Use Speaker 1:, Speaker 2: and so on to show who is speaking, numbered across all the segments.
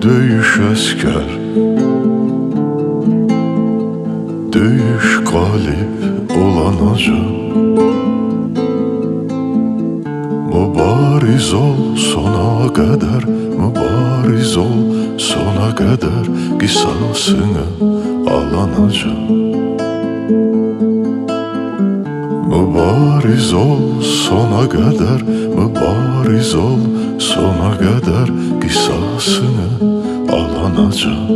Speaker 1: döyüş əskər, döyüş qalib olanacaq. Mübariz ol sona qədər, mübariz ol sona qədər, qisasını alanacaq. Mübariz ol sona qədər, mübariz ol sona qədər, qisasını alanacaq.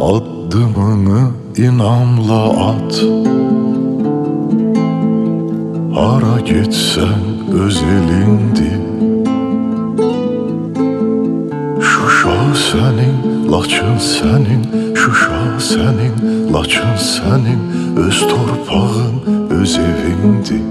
Speaker 1: Addımını inamla at, hara getsən öz elindir. Şuşa sənin, Laçın sənin, Şuşa sənin, Laçın sənin, öz torpağın, öz evindir.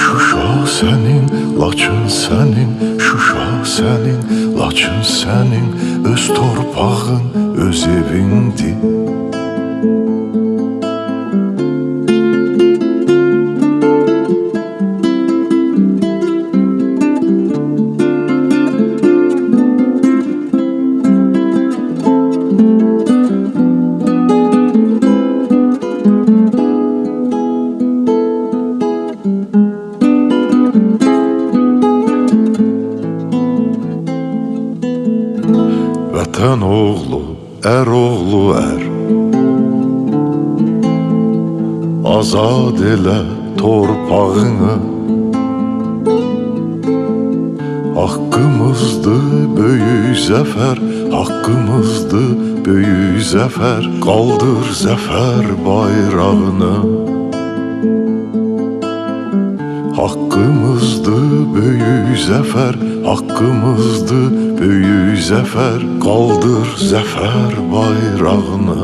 Speaker 1: Şuşa sənin, Laçın sənin, Şuşa sənin, Laçın sənin, öz torpağın, öz evindir. Vətən oğlu, oğlu ər, azad elə torpağını. Haqqımızdır böyük zəfər, haqqımızdır böyük zəfər, qaldır zəfər bayrağını. Haqqımızdır böyük zəfər, haqqımızdır böyük zəfər, qaldır zəfər bayrağını.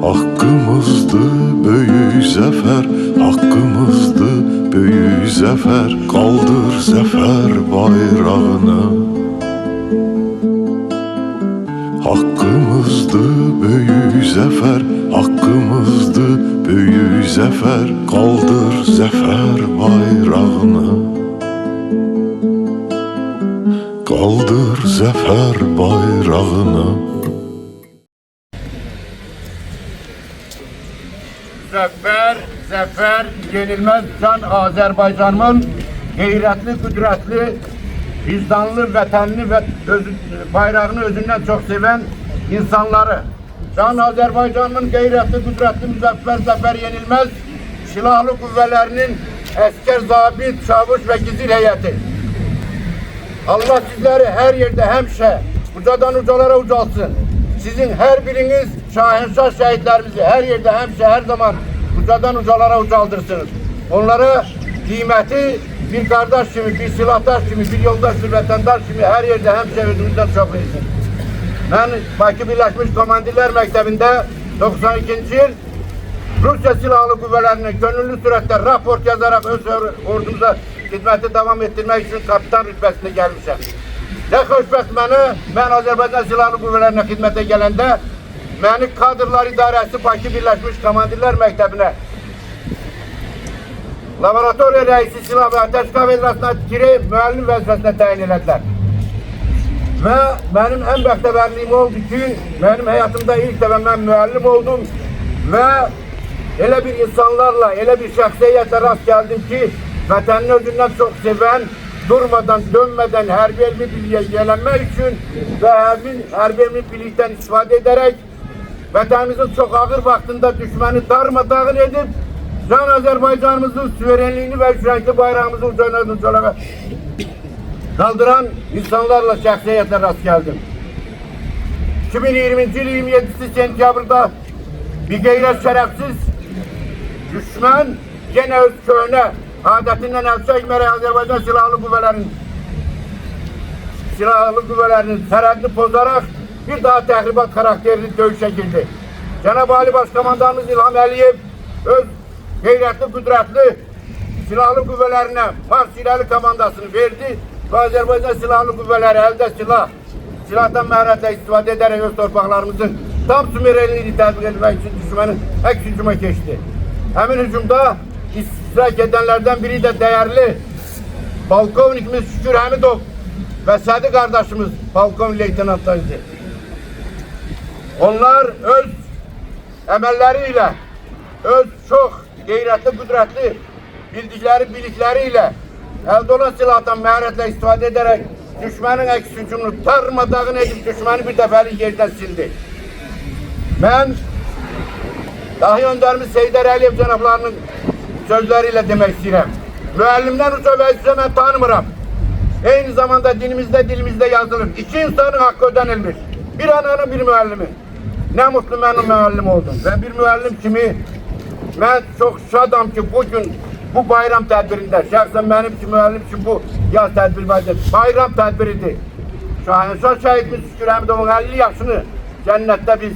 Speaker 1: Haqqımızdır böyük zəfər, haqqımızdır böyük zəfər, qaldır zəfər bayrağını. Haqqımızdır böyük zəfər, haqqımızdır böyük zəfər, qaldır zəfər bayrağını. Qaldır zəfər bayrağını.
Speaker 2: Zəfər, zəfər, yenilməz can Azərbaycanımın qeyrətli, qüdrətli, vicdanlı, vətənini və bayrağını özündən çox sevən insanları. Can Azərbaycanımın qeyrətli, qüdrətli, müzəffər, zəfər, yenilməz silahlı qüvvələrinin əskər, zabit, çavuş və gizir heyəti. Allah sizləri hər yerdə həmişə ucadan ucalara ucalsın. Sizin hər biriniz şahinşah şəhidlərimizi hər yerdə həmişə hər zaman ucadan ucalara ucaldırsınız. Onlara qiyməti bir qardaş kimi, bir silahdaş kimi, bir yoldaş, bir vətəndaş kimi hər yerdə həmişə özümüzdən çox versin. Mən Bakı Birləşmiş Komandirlər Məktəbində 92-ci il Rusiya Silahlı Qüvvələrinin gönüllü sürətdə raport yazaraq öz ordumuza xidməti davam etdirmək üçün kapitan rütbəsində gəlmişəm. Nə xoşbəxt mənə, mən Azərbaycan Silahlı Qüvvələrinə xidmətə gələndə məni Kadrlar İdarəsi Bakı Birləşmiş Komandirlər Məktəbinə laboratoriya rəisi silah və ateş kafedrasına fikri müəllim vəzifəsinə təyin elədilər. Və mənim ən bəxtəvərliyim oldu ki, mənim həyatımda ilk dəfə mən müəllim oldum və elə bir insanlarla, elə bir şəxsiyyətlə rast gəldim ki, vətənini özündən çox sevən, durmadan, dönmədən hərbi elmi biliyə yiyələnmək üçün və hərbi elmi bilikdən istifadə edərək vətənimizin çox ağır vaxtında düşməni darmadağın edib can Azərbaycanımızın suverenliyini və üçrəngli bayrağımızı ucalağa kaldıran insanlarla, şəxsiyyətlə rast gəldim. 2020 yıl 27 sentyabrda bir gayret şerefsiz düşman gene öz köyüne adetinden el çekmeyerek Azerbaycan silahlı kuvvelerinin serhadını bozarak bir daha tahribat karakterli dövüşe girdi. Cenab-ı Ali Başkomandanımız İlham Əliyev öz gayretli, kudretli silahlı kuvvelerine Mars İleri Komandasını verdi ve Azerbaycan Silahlı Kuvvetleri elde silahtan mehretle istifade ederek öz torpaklarımızın tam sümereliliğini tatbik etmek için düşmanın ek hücuma geçti. Hemen hücumda iştirak edenlerden biri de değerli Polkovnikimiz Şükür Hamidov ve Sadi kardeşimiz Polkovnik Leytenant'taydı. Onlar öz emelleriyle, öz çok gayretli, kudretli bildikleriyle elde olan silahtan mehretle istifade ederek düşmanın eks hücumunu darmadağın edip düşmanı bir defalık yerden sildi. Ben dahi önderimiz Heydər Əliyev cenablarının sözleriyle demek istedim. Müellimden uca vəzifə ben tanımıram. Aynı zamanda dilimizde yazılır. İki insanın hakkı ödenilmiş. Bir ananın bir müellimi. Ne mutlu benim müellim oldum. Ve bir müellim kimi ben çok şadam ki bugün bu bayram tedbirinde, şahsen benim için müellim için bu yaz tedbiri bayram tedbiridir. Şahinşah şehidimiz Şükür Hamidov'un 50 yaşını cennette biz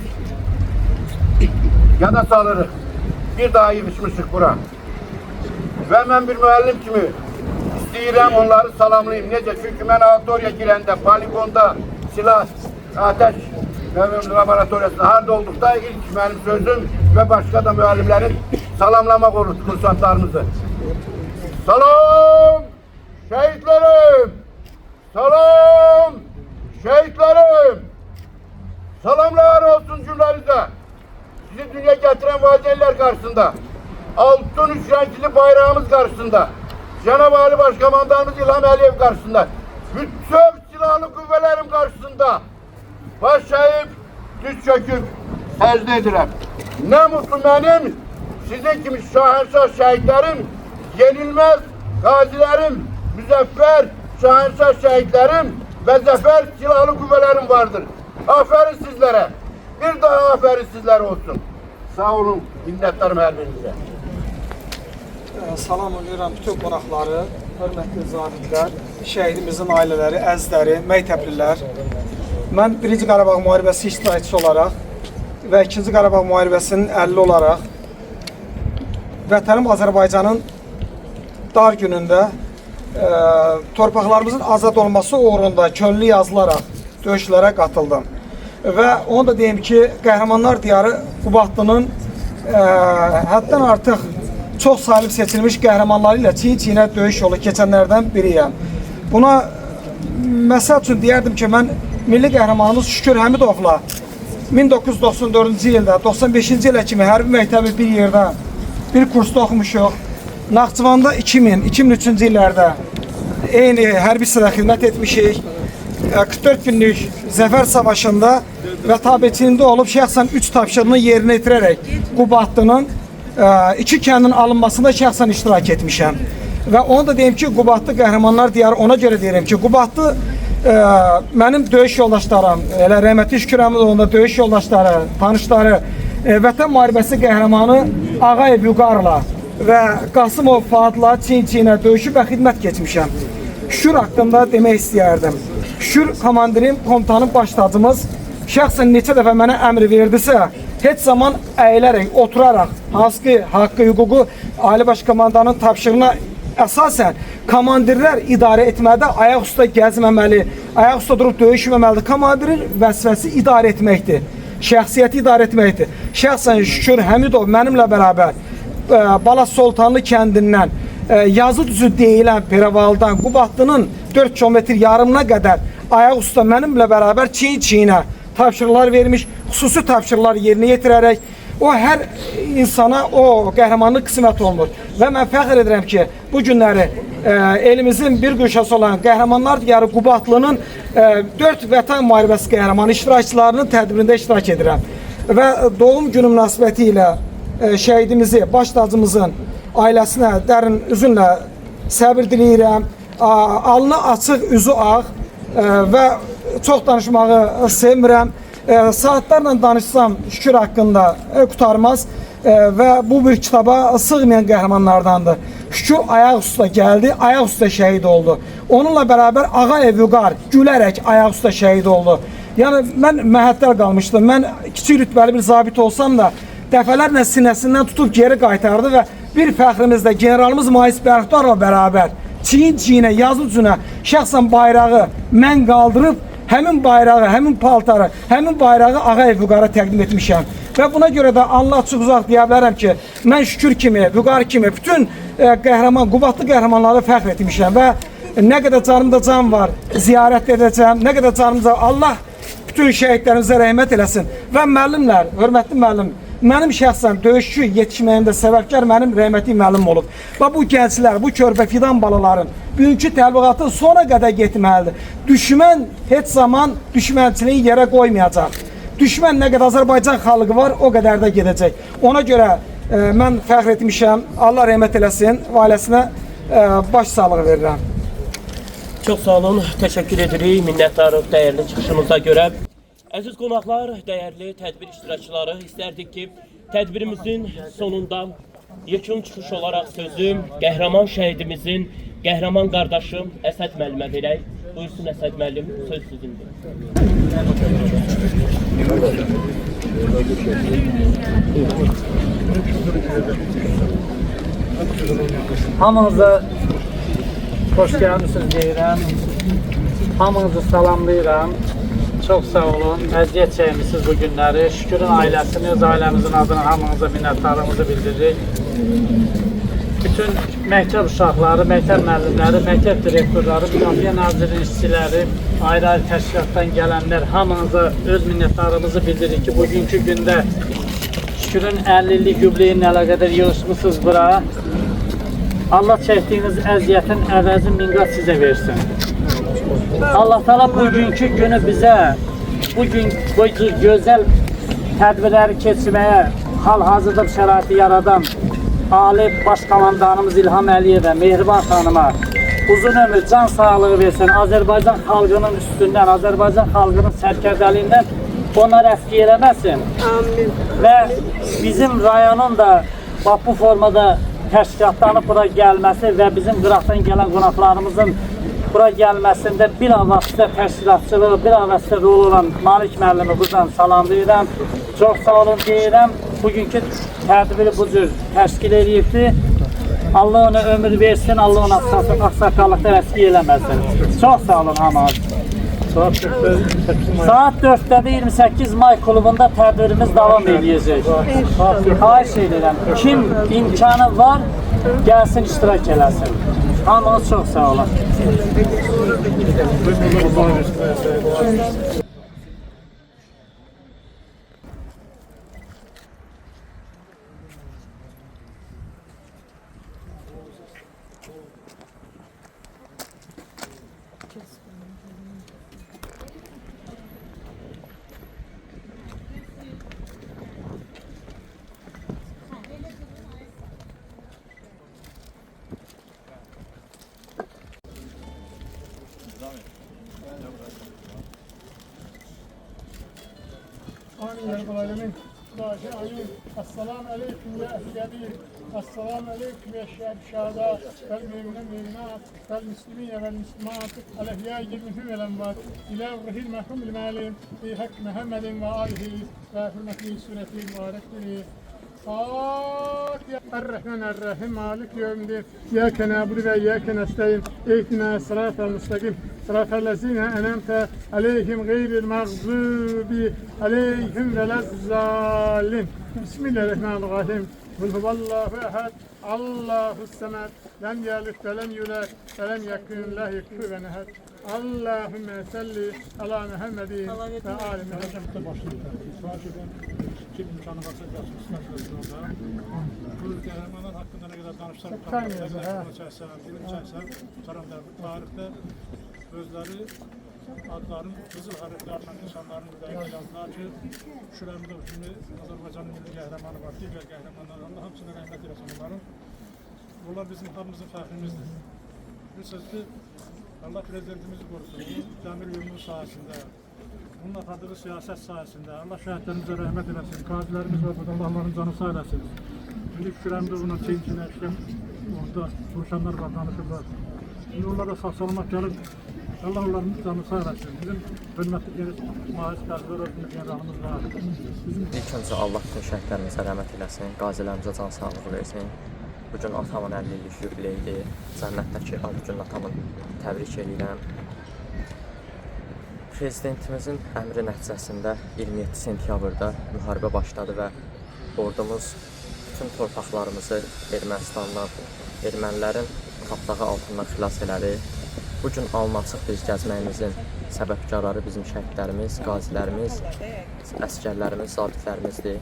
Speaker 2: ya da salırız. Bir daha yığışmışık bura. Ve ben bir müellim kimi istəyirəm onları salamlayayım. Necə? Çünki mən auditoriya girəndə, poligonda, silah, ateş laboratoriyasında harda olduqda ilk benim sözüm ve başka da müellimlerin salamlamak olur kursantlarımızı. Salam şehitlerim! Salam şehitlerim! Salamlar olsun cümlenize. Sizi dünya getiren valideynler karşısında, altın üç renkli bayrağımız karşısında, Cenab-ı Ali Başkomandanımız İlham Əliyev karşısında, bütün silahlı kuvvelerim karşısında baş eğip, düz çöküp secde edirəm. Ne mutlu benim, sizin gibi şahinşah şehitlerim, yenilmez gazilerim, müzeffer şahinşah şehitlerim ve zafer silahlı kuvvelerim vardır. Aferin sizlere. Bir daha aferin sizlere olsun. Sağ olun, minnettarım her birinize.
Speaker 3: Salam edirəm bütün qonaqları, hörmətli zabitlər, şəhidimizin ailələri, əzizləri, məktəblilər. Mən 1-ci Qarabağ müharibəsi iştirakçısı olaraq və 2-ci Qarabağ müharibəsinin 50 olaraq vətənim Azərbaycanın dar günündə torpaqlarımızın azad olması uğrunda könüllü yazılaraq döyüşlərə qatıldım. Və onu da deyim ki, Qəhrəmanlar Diyarı Qubadlının həddən artıq çox sayılıb seçilmiş qəhrəmanları ilə çiyin-çiyinə döyüş yolu keçənlərdən biriyəm. Buna məsəl üçün deyərdim ki, mən milli qəhrəmanımız Şükür Hamidovla 1994-cü ildə, 95-ci ilə kimi hərbi məktəbi bir yerdə, bir kursda oxumuşuq. Naxçıvanda 2000-2003-cü illərdə eyni hərbi sırada xidmət etmişik. 44 günlük Zəfər Savaşında və tabiçiliyində olub şəxsən 3 tapşırığını yerinə yetirərək Qubadlının 2 kəndin alınmasında şəxsən iştirak etmişəm. Və onu da deyim ki, Qubadlı Qəhrəmanlar Diyarı ona görə deyirəm ki, Qubadlı mənim döyüş yoldaşlarım, elə rəhmətli Şükür Hamidovun da döyüş yoldaşları, tanışları, Vətən müharibəsi qəhrəmanı Ağayev Vüqarla və Qasımov Fuadla çiyin-çiyinə döyüşüb və xidmət keçmişəm. Şükür haqqında demək istəyərdim. Şükür komandirim, komutanım, başlacımız şəxsən neçə dəfə mənə əmr verdisə, heç zaman əyilərək, oturaraq, haqqı, hüququ Ali Başkomandanın tapşırığına əsasən komandirlər idarə etmədə ayaq üstə gəzməməli, ayaq üstə durub döyüşməməlidir. Komandirin vəzifəsi idarə etməkdir, şəxsiyyəti idarə etməkdir. Şəxsən Şükür Hamidov mənimlə bərabər Bala Soltanlı kəndindən yazı düzü deyilən Perevaldan Qubadlının 4 kilometr yarımına qədər ayaq üstə mənimlə bərabər çiyin-çiyinə tapşırıqlar vermiş, xüsusi tapşırıqlar yerinə yetirərək o hər insana o qəhrəmanlıq qismət olunur. Və mən fəxr edirəm ki, bu günləri elimizin bir güşəsi olan Qəhrəmanlar Diyarı Qubadlının 4 vətən müharibəsi qəhrəmanı iştirakçılarının tədbirində iştirak edirəm. Və doğum günü münasibəti ilə şəhidimizi, baş tacımızın ailəsinə dərin üzünlə səbir diləyirəm. Alnı açıq, üzü ağ və çox danışmağı sevmirəm. Saatlerlə danışsam Şükür haqqında qutarmaz və bu bir kitaba sığmayan qəhrəmanlardandır. Şükür ayaq üstə gəldi, ayaq üstə şəhid oldu. Onunla bərabər Ağayev Vüqar gülərək ayaq üstə şəhid oldu. Yəni mən məhəttəl qalmışdım. Mən kiçik rütbəli bir zabit olsam da dəfələrlə sinəsindən tutub geri qaytardı və bir fəxrimiz də generalımız Mais Bəxtarla bərabər çiyin-çiyinə, yazı-cünə şəxsən bayrağı mən qaldırıb həmin bayrağı, həmin paltarı, həmin bayrağı Ağayev Vüqara təqdim etmişəm. Və buna görə də Allah çox uzaq deyə bilərəm ki, mən Şükür kimi, Vüqar kimi bütün qəhrəman, Qubadlı qəhrəmanları fəxr etmişəm və nə qədər canımda can var, ziyarət edəcəm, nə qədər canımda Allah bütün şəhidlərimizə rəhmət eləsin. Və müəllimlər, hörmətli müəllim, mənim şəxsən döyüşçü yetişməyimdə səbəbkar mənim rəhmətli müəllim olub. Və bu gənclər, bu körpə fidan balaların bugünkü təbliğatı sona qədər getməlidir. Düşmən heç zaman düşmənçiliyi yerə qoymayacaq. Düşmən nə qədər Azərbaycan xalqı var, o qədər də gedəcək. Ona görə mən fəxr etmişəm. Allah rəhmət eləsin, ailəsinə baş sağlığı verirəm.
Speaker 4: Çox sağ olun, təşəkkür edirik minnətdarıq dəyərli çıxışınıza görə. Əziz qonaqlar, dəyərli tədbir iştirakçıları, istərdik ki, tədbirimizin sonunda yekun çıxış olaraq sözü qəhrəman şəhidimizin, qəhrəman qardaşım Əsəd müəllimə verək. Buyursun Əsəd müəllim, söz sizindir.
Speaker 5: Hamınıza xoş gəlmisiniz deyirəm. Hamınızı salamlayıram. Çox sağ olun. Əziyyət çəkmisiniz bu günləri. Şükürün ailəsini, öz ailəmizin adına hamınıza minnətdarlığımızı bildiririk. Bütün məktəb uşaqları, məktəb müəllimləri, məktəb direktorları, Müdafiə Nazirinin işçiləri, ayrı-ayrı təşkilatdan gələnlər hamınıza öz minnətdarlığımızı bildiririk ki, bugünkü gündə Şükürün 50 illik yubileyinə əlaqədar yığışmışsınız bura. Allah çəkdiyiniz əziyyətin əvəzi minqat sizə versin. Allah Teala bugünkü günü bizə, bugün bu gözəl tədbirləri keçirməyə hal-hazırda şəraiti yaradan Ali Baş Komandanımız İlham Əliyevə, Mehriban xanıma uzun ömür, can sağlığı versin. Azərbaycan xalqının üstündən, Azərbaycan xalqının sərkərdəliyindən onları əfki eləməsin. Amin. Və bizim rayonun da bu formada təşkilatlanıb bura gəlməsi və bizim qıraqdan gələn qonaqlarımızın bura gəlməsində bir avasitə təşkilatçılığı, bir avasitə rol olan Malik müəllimi buradan salamlayıram. Çox sağ olun deyirəm. Bugünkü tədbiri bu cür təşkil edibdir. Allah ona ömür versin, Allah ona ağsaqqallıqda əski eləməsin. Çox sağ olun hamınız. Saat 4'də 28 may klubunda tədbirimiz davam edəcək. Xahiş edirəm, kim imkanı var, gəlsin iştirak eləsin. Hamınız çox sağ olun.
Speaker 6: Amin ya Rabbal Alemin. Amin. Esselamu aleyküm ya ehli. Esselamu aleyküm ya şehada vel müminine müminat vel müslimine vel müslimat el ehyâi minhum vel emvat ila ruhil merhumil malim fi hak Muhammedin ve alihi ve hürmeti sünneti mübarekleri. Errahmanirrahim. Malik yevmidin. İyyâke na'budu ve iyyâke nestaîn. İhdina sıratal müstakim. Sıratal lezîne en'amte aleyhim gayril mağzûbi aleyhim velezzâlin. Bismillahirrahmanirrahim. Kul huvallahu ehad. Allahus samed. Lem yelid ve lem yulad ve lem yekun lehu kufuven ehad. Allahümme salli ala Muhammedin ve ali Muhammed. Kim imkanı varsa gelsin, ısmarlasın orada. Bu qəhrəmanlar haqqında nə qədər danışsaq, dilim çəksə, tarixdə özləri adların qızıl hərflərlə insanların ürəyində yazdılar ki, şüləmdə kimi Azərbaycanın milli qəhrəmanı var, digər qəhrəmanlarla hamısına rəhmət eləsin onların. Bunlar bizim hamımızın fəxrimizdir. Bir söz ki, Allah prezidentimizi qorusun, dəmir yolunun sahəsində
Speaker 5: Bunun atadığı siyaset sayesinde Allah şəhidlərimizə rəhmət eləsin. Qazilərimiz var burada, Allah onların canı sağ eləsin. Şimdi şükürəmdə buna çeyin-çinə işləm, orada soruşanlar var, danışırlar. Şimdi onlar da sağ-salamat gəlib, Allah onların canı sağ eləsin. Bizim hörmətli geniş Mahis qazilər olsun, generalımız var.
Speaker 7: İlk öncə Allah bütün şəhidlərimizə rəhmət eləsin, qazilərimizə can sağlığı versin. Bugün atamın 50 illik yubileyidir. Cənnətdəki bugün atamın təbrik edirəm. Prezidentimizin əmri nəticəsində 27 sentyabrda müharibə başladı və ordumuz bütün torpaqlarımızı Ermənistandan, ermənilərin tapdağı altından xilas elədi. Bugün alın-açıq biz gəzməyimizin səbəbkarları bizim şəhidlərimiz, qazilərimiz, əsgərlərimiz, zabitlərimizdir.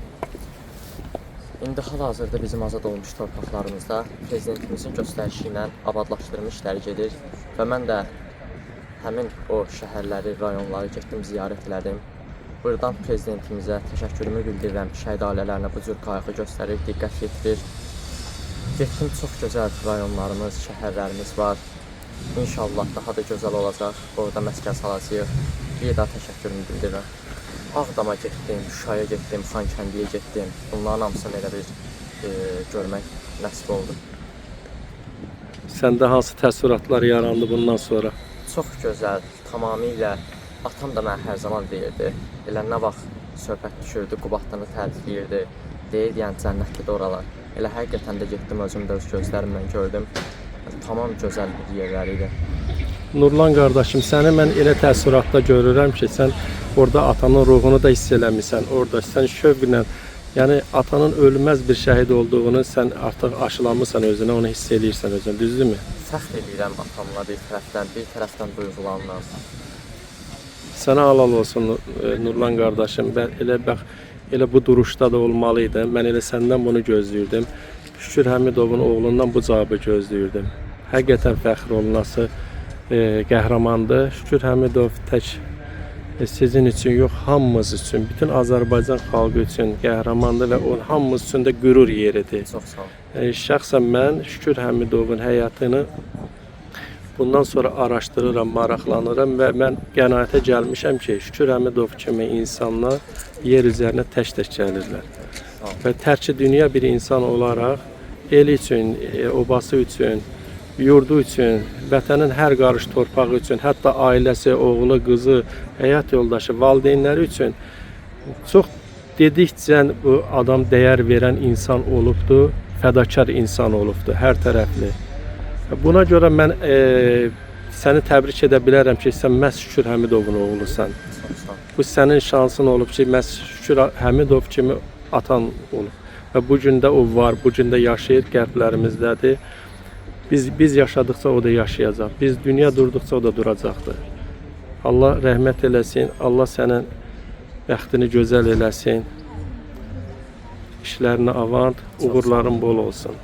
Speaker 7: İndi hal-hazırda bizim azad olmuş torpaqlarımızda prezidentimizin göstərişi ilə abadlaşdırılmış işləri gedir və mən də həmin o şəhərləri, rayonları getdim, ziyarət elədim. Buradan prezidentimizə təşəkkürümü bildirirəm. Şəhid ailələrinə bu cür qayğı göstərir, diqqət yetirir. Getdim, çox gözəl rayonlarımız, şəhərlərimiz var. İnşallah daha da gözəl olacaq. Orada məskən salacağıq. Bir daha təşəkkürümü bildirirəm. Ağdama getdim, Şuşaya getdim, Xankəndiyə getdim. Bunların hamısını elə bir görmək nəsib oldu.
Speaker 8: Səndə hansı təəssüratlar yarandı bundan sonra?
Speaker 7: Çox gözəl, tamamilə. Atam da mənə hər zaman deyirdi. Elə nə vaxt söhbət düşürdü, Qubadlını tərifləyirdi. Deyirdi, yəni cənnətlidir oralar. Elə həqiqətən də getdim, özüm də öz gözlərimlə gördüm. Tamam gözəl bir yerlər idi.
Speaker 8: Nurlan qardaşım, səni mən elə təəssüratda görürəm ki, sən orada atanın ruhunu da hiss eləmirsən. Orada sən şövqlə, yəni atanın ölməz bir şəhid olduğunu sən artıq aşılanmısan özünə, onu hiss eləyirsən özünə, düzdürmü?
Speaker 7: Fəxr edirəm atamla bir tərəfdən duyğulanmam.
Speaker 8: Sənə halal olsun Nurlan qardaşım. Elə bu duruşda da olmalıydım. Mən elə səndən bunu gözləyirdim. Şükür Həmidovun oğlundan bu cavabı gözləyirdim. Həqiqətən fəxr olunası qəhrəmandır. Şükür Həmidov tək sizin üçün yox, hamımız üçün, bütün Azərbaycan xalqı üçün qəhrəmandır və o hamımız üçün də qürur yeridir.
Speaker 7: Çox sağ ol.
Speaker 8: Şəxsən mən Şükür Həmidovun həyatını bundan sonra araşdırıram, maraqlanıram və mən qənaətə gəlmişəm ki, Şükür Həmidov kimi insanlar yer üzərinə tək-tək gəlirlər. Və tərki dünya bir insan olaraq eli üçün, obası üçün, yurdu üçün, vətənin hər qarış torpağı üçün, hətta ailəsi, oğlu, qızı, həyat yoldaşı, valideynləri üçün çox dedikcə bu adam dəyər verən insan olubdur, fədakar insan olubdur, hər tərəfli. Buna görə mən səni təbrik edə bilərəm ki, sən məhz Şükür Həmidovun oğlusan. Bu sənin şansın olub ki, məhz Şükür Həmidov kimi atan olub. Və bu gün də o var, bu gün də yaşayır, qəlblərimizdədir. Biz yaşadıqca o da yaşayacaq. Biz dünya durduqca o da duracaqdır. Allah rəhmət eləsin, Allah sənin bəxtini gözəl eləsin. İşlərinə avant, uğurların bol olsun.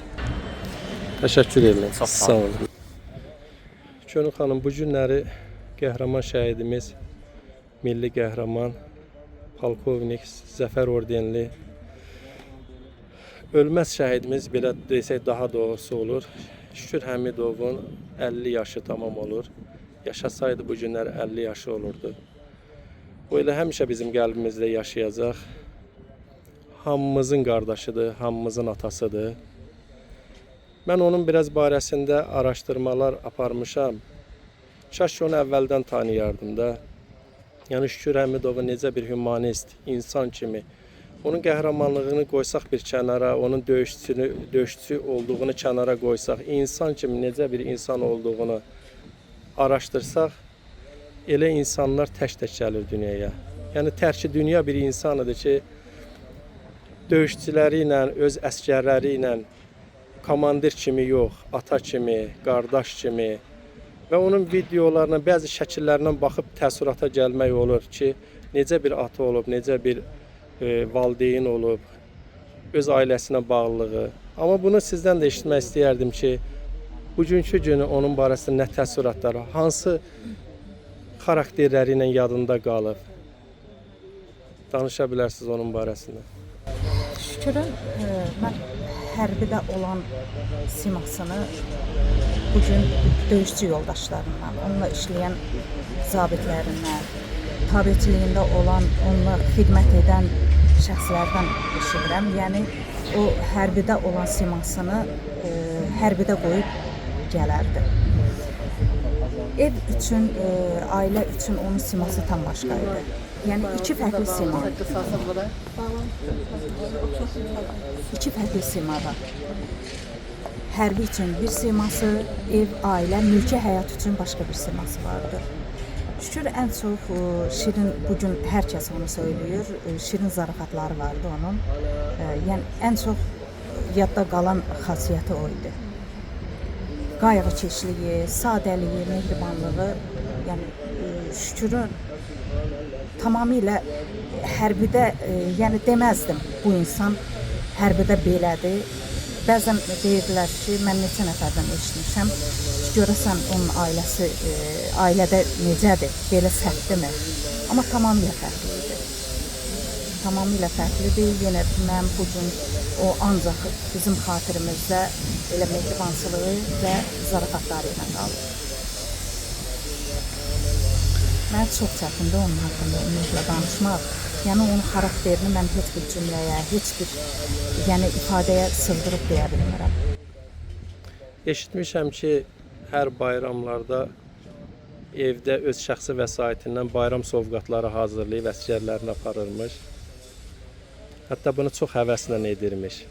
Speaker 8: Təşəkkür edirəm. Sağ olun. Könül xanım, bu günləri qəhrəman şəhidimiz, milli qəhrəman, polkovnik, Zəfər ordenli, ölməz şəhidimiz, belə desək daha doğrusu olur. Şükür Həmidovun 50 yaşı tamam olur. Yaşasaydı bu günlər 50 yaşı olurdu. Bu elə həmişə bizim qəlbimizdə yaşayacaq. Hamımızın qardaşıdır, hamımızın atasıdır. Mən onun biraz barəsində araşdırmalar aparmışam. Kaş onu əvvəldən tanıyardım da. Yəni Şükür Həmidovu necə bir humanist, insan kimi, onun qəhrəmanlığını qoysaq bir kənara, onun döyüşçü olduğunu kənara qoysaq, insan kimi necə bir insan olduğunu araşdırsaq, elə insanlar tək-tək gəlir dünyaya. Yəni tərki dünya bir insanıdır ki, döyüşçüləri ilə, öz əskərləri ilə, komandir kimi yox, ata kimi, qardaş kimi və onun videolarına, bəzi şəkillərindən baxıb təəssürata gəlmək olur ki, necə bir ata olub, necə bir valideyn olub, öz ailəsinə bağlılığı. Amma bunu sizdən də eşitmək istəyərdim ki, bugünkü günü onun barəsində nə təəssüratları, hansı xarakterləri ilə yadında qalıb? Danışa bilərsiniz onun barəsində.
Speaker 9: Şükürün mən hərbidə olan simasını bugün döyüşçü yoldaşlarından, onunla işləyən zabitlərindən tabiçiliyində olan, onunla xidmət edən şəxslərdən eşidirəm. Yəni o hərbidə olan simasını hərbidə qoyub gələrdi. Ev üçün, ailə üçün onun siması tam başqa idi. Yəni iki fərqli sima. İki fərqli simada. Hərbi üçün bir siması, ev, ailə, mülki həyat üçün başqa bir siması vardı. Şükür ən çox Şirin, bugün hər kəs onu söylüyor, Şirin zarafatları vardı onun. Yəni ən çox yadda qalan xasiyyəti o idi. Qayğıkeşliyi, sadəliyi, mehribanlığı, yəni Şükürün tamamilə hərbidə, yəni deməzdim bu insan hərbidə belədir. Bəzən deyirdilər ki, mən neçə nəfərdən eşitmişəm, görəsən onun ailəsi, ailədə necədir, belə sərtdirmi? Amma tamamilə fərqlidir. Tamamilə fərqlidir. Yenə mən bugün o ancaq bizim xatirimizdə elə mehribansılığı və zarafatları ilə qalır. Mən çox çətindir onun haqqında ümumiyyətlə danışmaq. Yəni onun xarakterini mən heç bir cümləyə, heç bir ifadəyə sığdırıb deyə bilmirəm.
Speaker 8: Eşitmişəm ki, hər bayramlarda evdə öz şəxsi vəsaitindən bayram sovqatları hazırlayıb əsgərlərini aparırmış. Hətta bunu çox həvəslə edirmiş.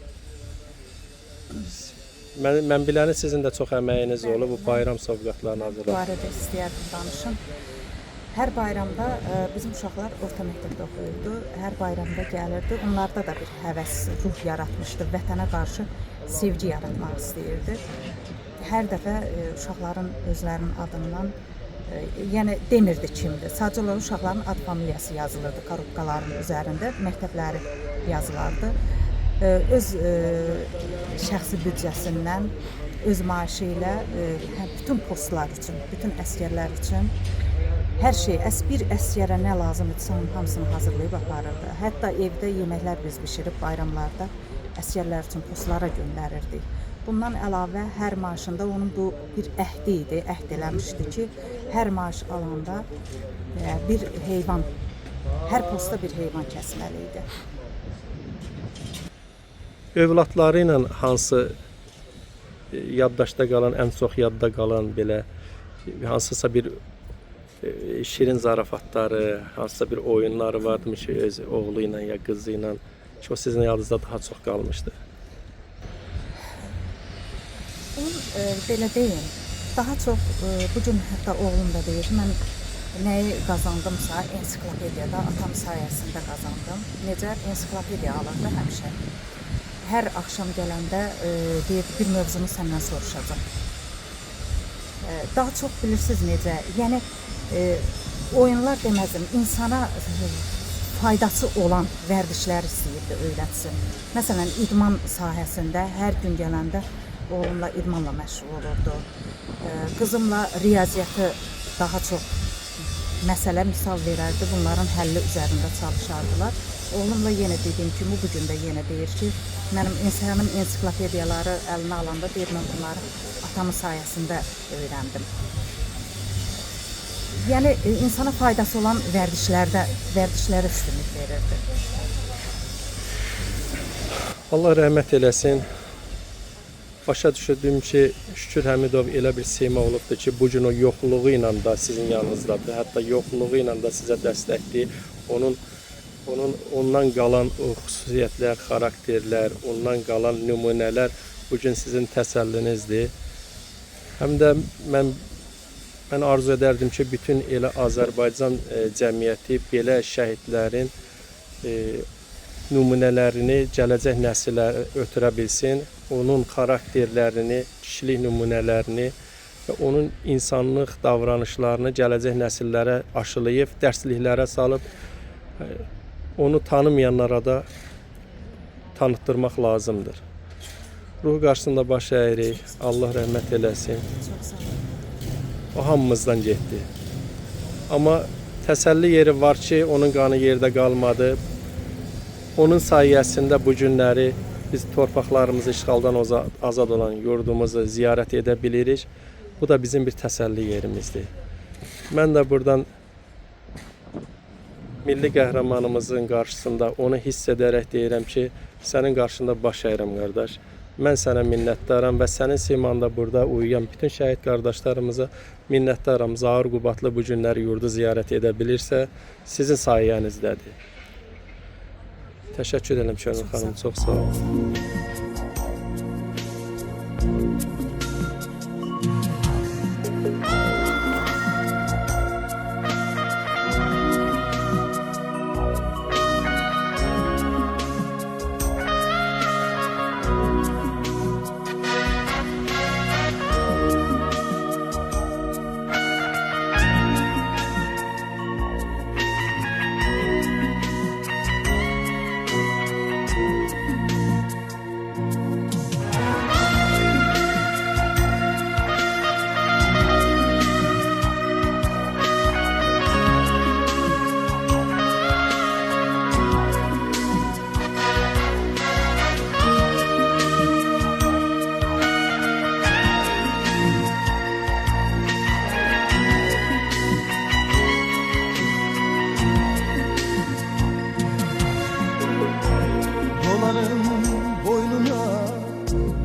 Speaker 8: Mən biləni sizin də çox əməyiniz olub bu bayram sovqatlarını hazırlayıb.
Speaker 9: Bu barədə istəyərdim danışım. Hər bayramda bizim uşaqlar orta məktəbdə oxuyurdu. Hər bayramda gəlirdi. Onlarda da bir həvəs, ruh yaratmışdı. Vətənə qarşı sevgi yaratmaq istəyirdi. Hər dəfə uşaqların özlərinin adından, yəni demirdi kimdir. Sadəcə olaraq uşaqların ad familiyası yazılırdı korobkaların üzərində, məktəbləri yazılardı. Öz şəxsi büdcəsindən, öz maaşı ilə bütün postlar üçün, bütün əsgərlər üçün hər şey, bir əsgərə nə lazımdırsa onun hamısını hazırlayıb aparırdı. Hətta evdə yeməklər biz bişirib bayramlarda əsgərlər üçün postlara göndərirdik. Bundan əlavə hər maaşında onun bu bir əhdi idi, əhd eləmişdi ki, hər maaş alanda bir heyvan, hər posta bir heyvan kəsməli idi.
Speaker 8: Övladları ilə hansı yaddaşda qalan, ən çox yadda qalan belə hansısa bir şirin zarafatları, hansısa bir oyunları varmış öz oğlu ilə ya qızı ilə ki, o sizin yadınızda daha çox qalmışdı.
Speaker 9: Onun belə deyim, daha çox bugün hətta oğlum da deyir, mən nəyi qazandımsa ensiklopediyada atam sayəsində qazandım. Necə? Ensiklopediya alırdı həmişə. Hər axşam gələndə deyir, bir mövzunu səndən soruşacaq. Daha çox bilirsiniz necə? Yəni oyunlar deməzdim, insana faydası olan vərdişləri istəyirdi öyrətsin. Məsələn, idman sahəsində hər gün gələndə oğlumla idmanla məşğul olurdu. Qızımla riyaziyyatı daha çox məsələ misal verərdi, bunların həlli üzərində çalışardılar. Oğlumla yenə dediyim kimi, bugün də yenə deyir ki, həmin ensiklopediyaları əlinə alanda deyir, mən bunları atamın sayəsində öyrəndim. Yəni insana faydası olan vərdişlərə üstünlük verirdi.
Speaker 8: Allah rəhmət eləsin. Başa düşdüm ki, Şükür Həmidov elə bir sima olubdur ki, bu gün o yoxluğu ilə də sizin yanınızdadır. Hətta yoxluğu ilə də sizə dəstəkdir. Ondan qalan o xüsusiyyətlər, xarakterlər, ondan qalan nümunələr bugün sizin təsəllinizdir. Həm də mən arzu edərdim ki, bütün elə Azərbaycan cəmiyyəti belə şəhidlərin nümunələrini gələcək nəsillərə ötürə bilsin. Onun xarakterlərini, kişilik nümunələrini və onun insanlıq davranışlarını gələcək nəsillərə aşılayıb, dərsliklərə salıb, onu tanımayanlara da tanıtdırmaq lazımdır. Ruh qarşısında baş əyirik, Allah rəhmət eləsin.
Speaker 9: Çox sağ olun.
Speaker 8: O hamımızdan getdi. Amma təsəlli yeri var ki, onun qanı yerdə qalmadı. Onun sayəsində bu günləri biz torpaqlarımızı işğaldan azad olan yurdumuzu ziyarət edə bilirik. Bu da bizim bir təsəlli yerimizdir. Mən də buradan milli qəhrəmanımızın qarşısında onu hiss edərək deyirəm ki, sənin qarşında baş əyirəm qardaş. Mən sənə minnətdaram və sənin simanda burada uyuyan bütün şəhid qardaşlarımıza minnətdaram. Zahir Qubadlı bu günləri yurdu ziyarət edə bilirsə, sizin sayənizdədir. Təşəkkür edirəm Şönül xanım, çox sağ olun.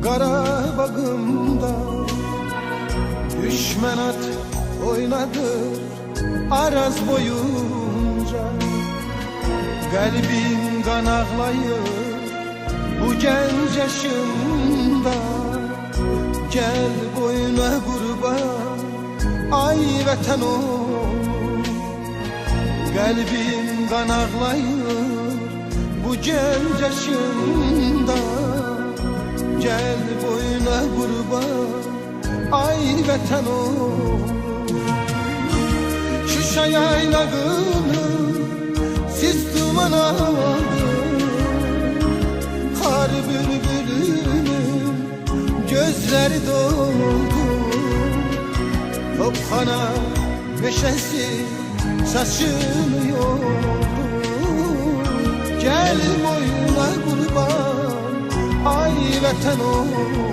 Speaker 10: Qarabağımda düşmən at oynadır Araz boyunca. Qəlbim qan ağlayır bu gənc yaşımda. Gəl boyuna qurban ay vətən oğlum. Qəlbim qan ağlayır bu gənc yaşımda. Gel boyuna kurban ay vətən oğlum. Şuşa yaylağını siz duman aldın. Kar bülbülünün gözleri doldu. Topxana meşesi saçını yoldu. Gel boyuna kurban ay vətən oğlum.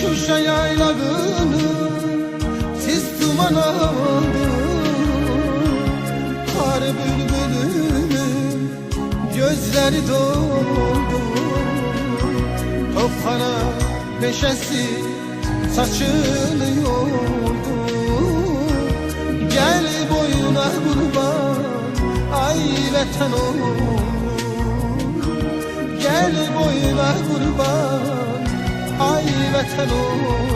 Speaker 10: Şuşa yaylağını siz duman aldın. Kar bülbülünün gözleri doldu. Topxana meşesi saçını yoldu. Gel boyuna kurban ay vətən oğlum. Gel boyuna kurban ay vətən oğlum.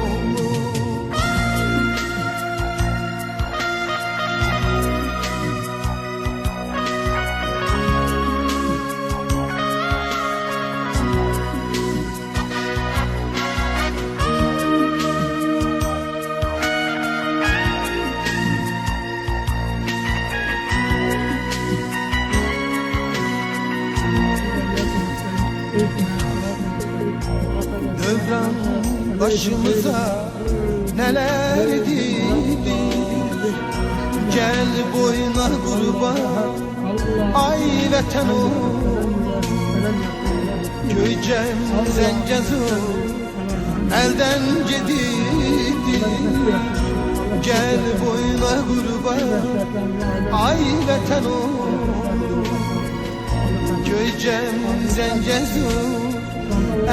Speaker 10: Dövran başımıza neler dikti. Gel boyuna kurban ay vətən oğlum. Göycəm Zəngəzur elden gedildi. Gel boyuna kurban ay vətən oğlum. Göycəm Zəngəzur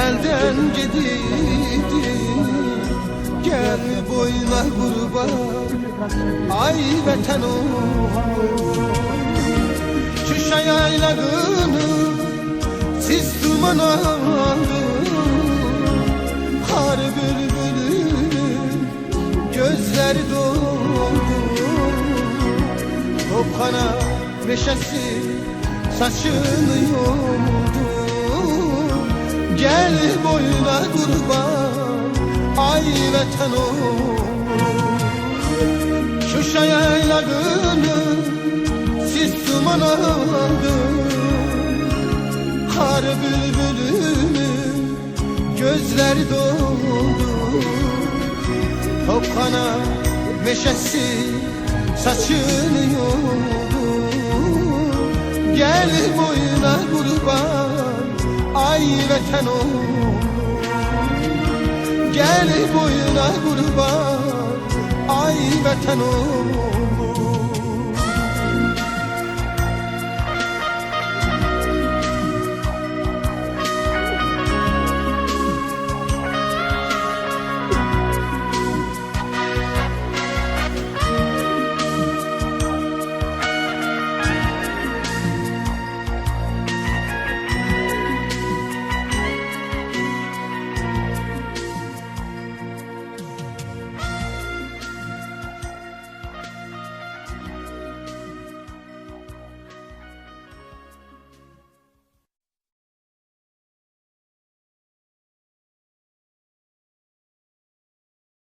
Speaker 10: elden gedildi. Gel boyuna kurban ay vətən oğlum. Şuşa yaylağını siz duman aldın. Kar bülbülünün gözleri doldu. Topxana meşesi saçını yoldu. Gel boyuna kurban ay vətən oğlum. Şuşa yaylağını siz duman aldın. Kar bülbülünün gözleri doldu. Topxana meşesi saçını yoldu. Gel boyuna kurban ay vətən oğlum. Gel boyuna kurban ay vətən oğlum.